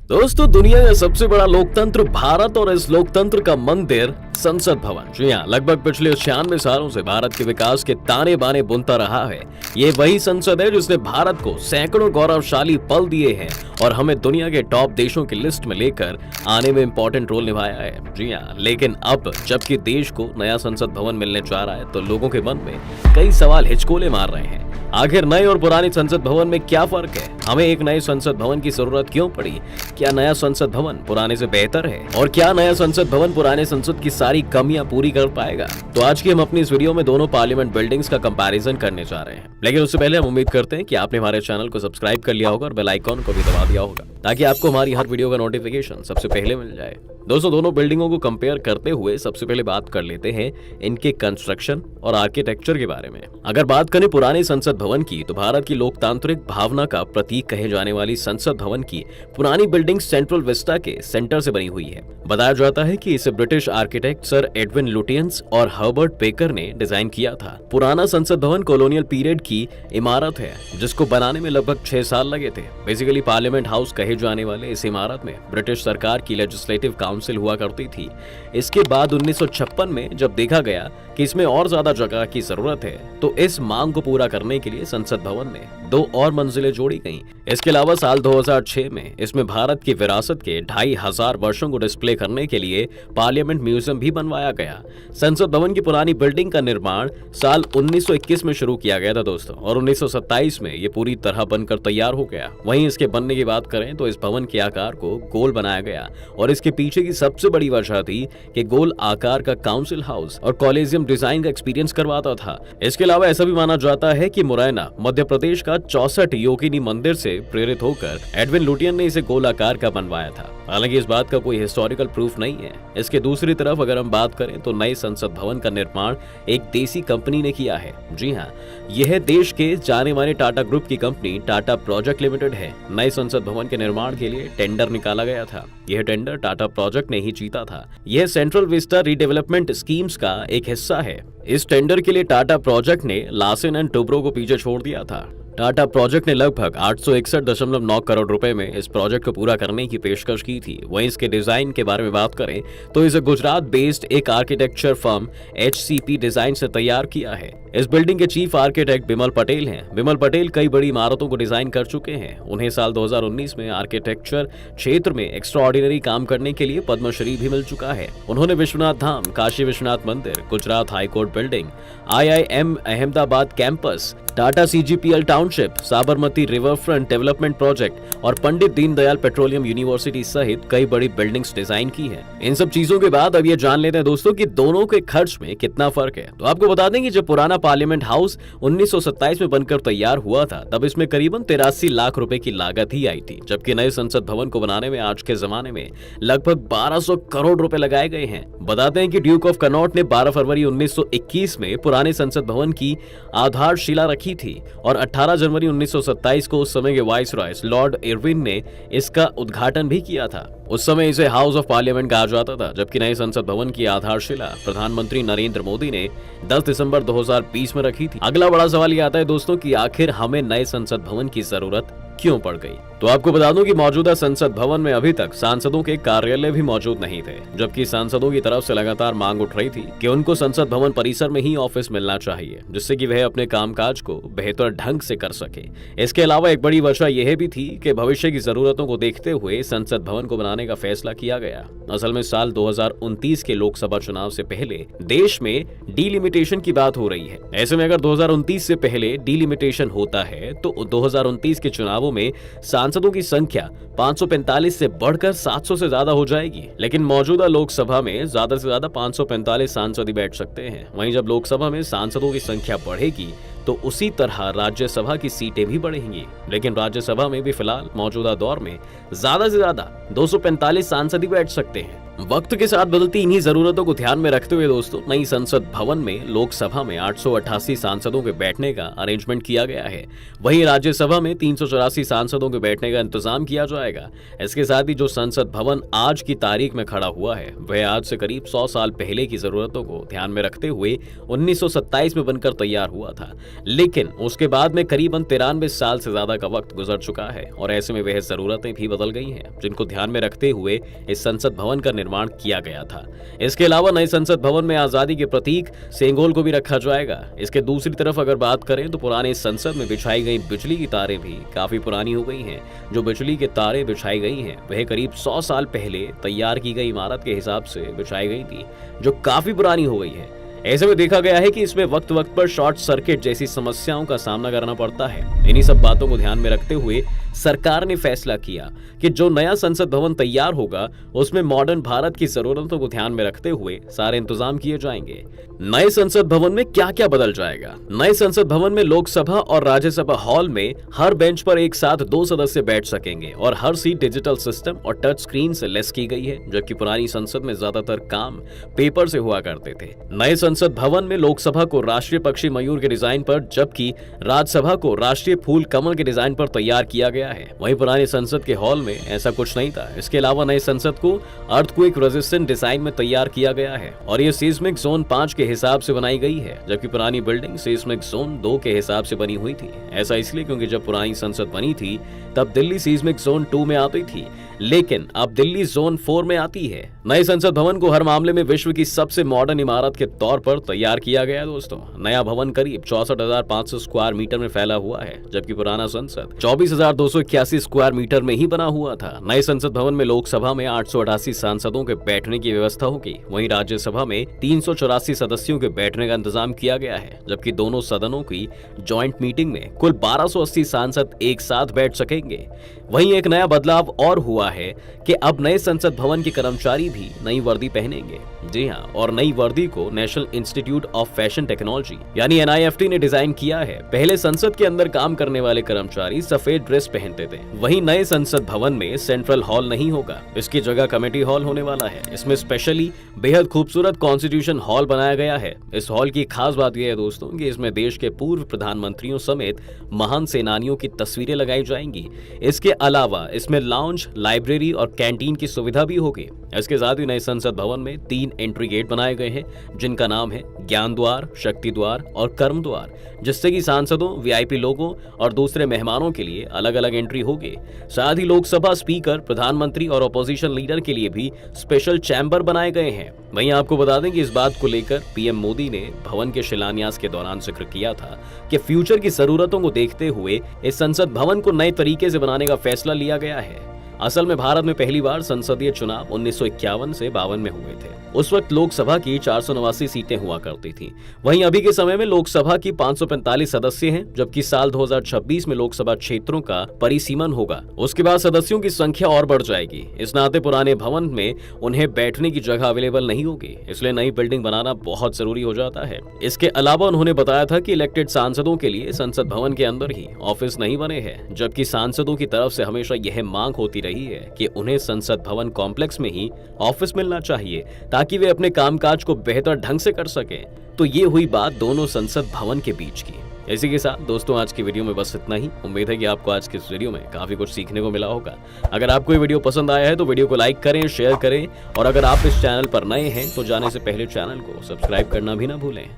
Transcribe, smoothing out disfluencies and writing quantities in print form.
दोस्तों, दुनिया का सबसे बड़ा लोकतंत्र भारत और इस लोकतंत्र का मंदिर संसद भवन। जी हाँ, लगभग पिछले 96 सालों से भारत के विकास के ताने बाने बुनता रहा है। ये वही संसद है जिसने भारत को सैकड़ों गौरवशाली पल दिए हैं और हमें दुनिया के टॉप देशों की लिस्ट में लेकर आने में इम्पोर्टेंट रोल निभाया है। जी हाँ, लेकिन अब जबकि देश को नया संसद भवन मिलने जा रहा है तो लोगों के मन में कई सवाल हिचकोले मार रहे हैं। आखिर नए और पुराने संसद भवन में क्या फर्क है? हमें एक नए संसद भवन की जरूरत क्यों पड़ी? क्या नया संसद भवन पुराने से बेहतर है? और क्या नया संसद भवन पुराने संसद की सारी कमियां पूरी कर पाएगा? तो आज की हम अपनी इस वीडियो में दोनों पार्लियामेंट बिल्डिंग्स का कंपैरिजन करने जा रहे हैं। लेकिन उससे पहले हम उम्मीद करते हैं कि आपने हमारे चैनल को सब्सक्राइब कर लिया होगा और बेल आइकॉन को भी दबा दिया होगा ताकि आपको हमारी हर वीडियो का नोटिफिकेशन सबसे पहले मिल जाए। दोस्तों, दोनों बिल्डिंगों को कंपेयर करते हुए सबसे पहले बात कर लेते हैं इनके कंस्ट्रक्शन और आर्किटेक्चर के बारे में। अगर बात करें पुराने संसद भवन की, तो भारत की लोकतांत्रिक भावना का प्रतीक कहे जाने वाली संसद भवन की पुरानी बिल्डिंग सेंट्रल विस्टा के सेंटर से बनी हुई है। बताया जाता है कि इसे British architect sir Edwin Lutyens और हर्बर्ट बेकर ने डिजाइन किया था। पुराना संसद भवन कॉलोनियल पीरियड की इमारत है जिसको बनाने में लगभग 6 साल लगे थे। बेसिकली पार्लियामेंट हाउस कहे जाने वाले इस इमारत में ब्रिटिश सरकार की लेजिस्लेटिव काउंसिल हुआ करती थी। इसके बाद 1956 में जब देखा गया कि इसमें और ज्यादा जगह की जरूरत है तो इस मांग को पूरा करने के लिए संसद भवन में 2 और मंजिलें जोड़ी गईं। इसके अलावा साल 2006 में इसमें भारत की विरासत के 2500 वर्षों को डिस्प्ले करने के लिए पार्लियामेंट म्यूजियम भी बनवाया गया। संसद भवन की पुरानी बिल्डिंग का निर्माण साल 1921 में शुरू किया गया था दोस्तों, और 1927 में ये पूरी तरह बनकर तैयार हो गया। वहीं इसके बनने की बात करें तो इस भवन के आकार को गोल बनाया गया और इसके पीछे की सबसे बड़ी वजह थी कि गोल आकार का काउंसिल हाउस और कॉलेजियम डिजाइन का एक्सपीरियंस करवाता था। इसके अलावा ऐसा भी माना जाता है कि मुरैना मध्य प्रदेश का 64 योगिनी मंदिर से प्रेरित होकर एडविन लुटियन ने इसे गोल आकार का बनवाया था। हालांकि इस बात का कोई हिस्टोरिकल प्रूफ नहीं है। इसके दूसरी तरफ अगर हम बात करें तो नए संसद भवन का निर्माण एक देसी कंपनी ने किया है। जी हाँ, यह देश के जाने माने टाटा ग्रुप की कंपनी टाटा प्रोजेक्ट लिमिटेड है। नए संसद भवन के निर्माण के लिए टेंडर निकाला गया था। यह टेंडर टाटा प्रोजेक्ट ने ही जीता था। यह सेंट्रल विस्टा रीडेवलपमेंट स्कीम्स का एक हिस्सा है। इस टेंडर के लिए टाटा प्रोजेक्ट ने लार्सन एंड टुब्रो को पीछे छोड़ दिया था। टाटा प्रोजेक्ट ने लगभग 861.9 करोड़ रुपए में इस प्रोजेक्ट को पूरा करने की पेशकश की थी। वहीं इसके डिजाइन के बारे में बात करें तो इसे गुजरात बेस्ड एक आर्किटेक्चर फर्म HCP डिजाइन से तैयार किया है। इस बिल्डिंग के चीफ आर्किटेक्ट बिमल पटेल हैं। बिमल पटेल कई बड़ी इमारतों को डिजाइन कर चुके हैं। उन्हें साल 2019 में आर्किटेक्चर क्षेत्र में एक्स्ट्राऑर्डिनरी काम करने के लिए पद्मश्री भी मिल चुका है। उन्होंने विश्वनाथ धाम, काशी विश्वनाथ मंदिर, Gujarat high court building, IIM Ahmedabad campus, Tata CGPL township, Sabarmati river front development project और पंडित दीनदयाल पेट्रोलियम यूनिवर्सिटी सहित कई बड़ी बिल्डिंग्स डिजाइन की हैं। इन सब चीजों के बाद अब ये जान लेते हैं दोस्तों कि दोनों के खर्च में कितना फर्क है। तो आपको बता दें कि जब पुराना पार्लियामेंट हाउस 1927 में बनकर तैयार हुआ था तब इसमें करीबन 83 लाख रुपए की लागत ही आई थी, जबकि नए संसद भवन को बनाने में आज के जमाने में लगभग 1200 करोड़ रुपए लगाए गए हैं। बताते हैं कि ड्यूक ऑफ कनॉट ने 12 फरवरी 1921 में पुराने संसद भवन की आधारशिला रखी थी और 18 जनवरी 1927 को उस समय के वाइसरॉय लॉर्ड इरविन ने इसका उद्घाटन भी किया था। उस समय इसे हाउस ऑफ पार्लियामेंट कहा जाता था, जबकि नए संसद भवन की आधारशिला प्रधानमंत्री नरेंद्र मोदी ने 10 दिसंबर 2020 में रखी थी। अगला बड़ा सवाल ये आता है दोस्तों कि आखिर हमें नए संसद भवन की जरूरत क्यों पड़ गई? तो आपको बता दूं कि मौजूदा संसद भवन में अभी तक सांसदों के कार्यालय भी मौजूद नहीं थे, जबकि सांसदों की तरफ से लगातार मांग उठ रही थी कि उनको संसद भवन परिसर में ही ऑफिस मिलना चाहिए, जिससे कि वह अपने कामकाज को बेहतर ढंग से कर सके। इसके अलावा एक बड़ी वजह यह भी थी कि भविष्य की जरूरतों को देखते हुए संसद भवन को बनाने का फैसला किया गया। असल में साल 2029 के लोकसभा चुनाव से पहले देश में डीलिमिटेशन की बात हो रही है। ऐसे में अगर 2029 से पहले डीलिमिटेशन होता है तो 2029 के चुनावों में सांसदों की संख्या 545 से बढ़कर 700 से ज्यादा हो जाएगी। लेकिन मौजूदा लोकसभा में ज्यादा से ज्यादा 545 सांसद ही बैठ सकते हैं। वहीं जब लोकसभा में सांसदों की संख्या बढ़ेगी तो उसी तरह राज्यसभा की सीटें भी बढ़ेंगी। लेकिन राज्यसभा में भी फिलहाल मौजूदा दौर में ज्यादा से ज्यादा 245 सांसद ही बैठ सकते हैं। वक्त के साथ बदलती इन्हीं जरूरतों को ध्यान में रखते हुए दोस्तों नई संसद भवन में लोकसभा में 888 सांसदों के बैठने का अरेंजमेंट किया गया है। वहीं राज्यसभा में 384 सांसदों के बैठने का इंतजाम किया जाएगा। इसके साथ ही जो संसद भवन आज की तारीख में खड़ा हुआ है वह आज से करीब 100 साल पहले की जरूरतों को ध्यान में रखते हुए 1927 में बनकर तैयार हुआ था, लेकिन उसके बाद में करीबन 93 साल से ज्यादा का वक्त गुजर चुका है और ऐसे में वह जरूरतें भी बदल गई हैं, जिनको ध्यान में रखते हुए इस संसद भवन का निर्माण किया गया था। इसके अलावा नए संसद भवन में आजादी के प्रतीक सेंगोल को भी रखा जाएगा। इसके दूसरी तरफ अगर बात करें तो पुराने संसद में बिछाई गई बिजली की तारें भी काफी पुरानी हो गई हैं। जो बिजली की तारें बिछाई गई हैं वह करीब 100 साल पहले तैयार की गई इमारत के हिसाब से बिछाई गई थी, जो काफी पुरानी हो गई है। ऐसे में देखा गया है कि इसमें वक्त वक्त पर शॉर्ट सर्किट जैसी समस्याओं का सामना करना पड़ता है। इन्हीं सब बातों को ध्यान में रखते हुए सरकार ने फैसला किया कि जो नया संसद भवन तैयार होगा उसमें मॉडर्न भारत की जरूरतों को ध्यान में रखते हुए सारे इंतजाम किए जाएंगे। नए संसद भवन में क्या क्या बदल जाएगा? नए संसद भवन में लोकसभा और राज्यसभा हॉल में हर बेंच पर एक साथ 2 सदस्य बैठ सकेंगे और हर सीट डिजिटल सिस्टम और टच स्क्रीन से लेस की गई है, जबकि पुरानी संसद में ज्यादातर काम पेपर से हुआ करते थे। नए संसद भवन में लोकसभा को राष्ट्रीय पक्षी मयूर के डिजाइन पर, जबकि राज्यसभा को राष्ट्रीय फूल कमल के डिजाइन पर तैयार किया गया है। वहीं पुरानी संसद के हॉल में ऐसा कुछ नहीं था। इसके अलावा नए संसद को अर्थक्वेक रेजिस्टेंट डिजाइन में तैयार किया गया है और ये सीस्मिक जोन 5 के हिसाब से बनाई गई है, जबकि पुरानी बिल्डिंग सीस्मिक जोन 2 के हिसाब से बनी हुई थी। ऐसा इसलिए क्योंकि जब पुरानी संसद बनी थी तब दिल्ली सीस्मिक जोन 2 में आती थी, लेकिन अब दिल्ली जोन 4 में आती है। नए संसद भवन को हर मामले में विश्व की सबसे मॉडर्न इमारत के तौर पर तैयार किया गया है दोस्तों। नया भवन करीब 64,500 स्क्वायर मीटर में फैला हुआ है, जबकि पुराना संसद 24,281 स्क्वायर मीटर में ही बना हुआ था। नए संसद भवन में लोकसभा में 888 सांसदों के बैठने की व्यवस्था होगी। वहीं राज्यसभा में 384 सदस्यों के बैठने का इंतजाम किया गया है, जबकि दोनों सदनों की ज्वाइंट मीटिंग में कुल 1280 सांसद एक साथ बैठ सकेंगे। वहीं एक नया बदलाव और हुआ है कि अब नए संसद भवन के कर्मचारी भी नई वर्दी पहनेंगे। जी हां, और नई वर्दी को national institute of fashion technology यानी NIFT ने डिजाइन किया है। पहले संसद के अंदर काम करने वाले कर्मचारी सफेद ड्रेस पहनते थे। वहीं नए संसद भवन में सेंट्रल हॉल नहीं होगा, इसकी जगह कमेटी हॉल होने वाला है। इसमें स्पेशली बेहद खूबसूरत कॉन्स्टिट्यूशन हॉल बनाया गया है। इस हॉल की खास बात यह है दोस्तों कि इसमें देश के पूर्व प्रधानमंत्रियों समेत महान सेनानियों की तस्वीरें लगाई जाएंगी। इसके अलावा इसमें लाउंज, लाइब्रेरी और कैंटीन की सुविधा भी होगी। इसके साथ ही नए संसद भवन में 3 एंट्री गेट बनाए गए हैं, जिनका नाम है ज्ञान द्वार, शक्ति द्वार और कर्म द्वार, जिससे कि सांसदों, VIP लोगों और दूसरे मेहमानों के लिए अलग अलग एंट्री होगी। साथ ही लोकसभा स्पीकर, प्रधानमंत्री और अपोजिशन लीडर के लिए भी स्पेशल चैम्बर बनाए गए हैं। वहीं आपको बता दें कि इस बात को लेकर PM मोदी ने भवन के शिलान्यास के दौरान जिक्र किया था कि फ्यूचर की जरूरतों को देखते हुए इस संसद भवन को नए तरीके से बनाने का फैसला लिया गया है। असल में भारत में पहली बार संसदीय चुनाव 1951 से 52 में हुए थे। उस वक्त लोकसभा की 489 सीटें हुआ करती थी। वहीं अभी के समय में लोकसभा की 545 सदस्य हैं, जबकि साल 2026 में लोकसभा क्षेत्रों का परिसीमन होगा। उसके बाद सदस्यों की संख्या और बढ़ जाएगी। इस नाते पुराने भवन में उन्हें बैठने की जगह अवेलेबल नहीं होगी, इसलिए नई बिल्डिंग बनाना बहुत जरूरी हो जाता है। इसके अलावा उन्होंने बताया था कि इलेक्टेड सांसदों के लिए संसद भवन के अंदर ही ऑफिस नहीं बने हैं, जबकि सांसदों की तरफ से हमेशा यह मांग होती रही है कि उन्हें संसद भवन कॉम्प्लेक्स में ही ऑफिस मिलना चाहिए ताकि वे अपने कामकाज को बेहतर ढंग से कर सकें। तो ये हुई बात दोनों संसद भवन के बीच की। इसी के साथ दोस्तों आज की वीडियो में बस इतना ही। उम्मीद है कि आपको आज की इस वीडियो में काफी कुछ सीखने को मिला होगा। अगर आपको ये वीडियो पसंद आया है तो वीडियो को लाइक करें, शेयर करें और अगर आप इस चैनल पर नए हैं तो जाने से पहले चैनल को सब्सक्राइब करना भी ना भूलें।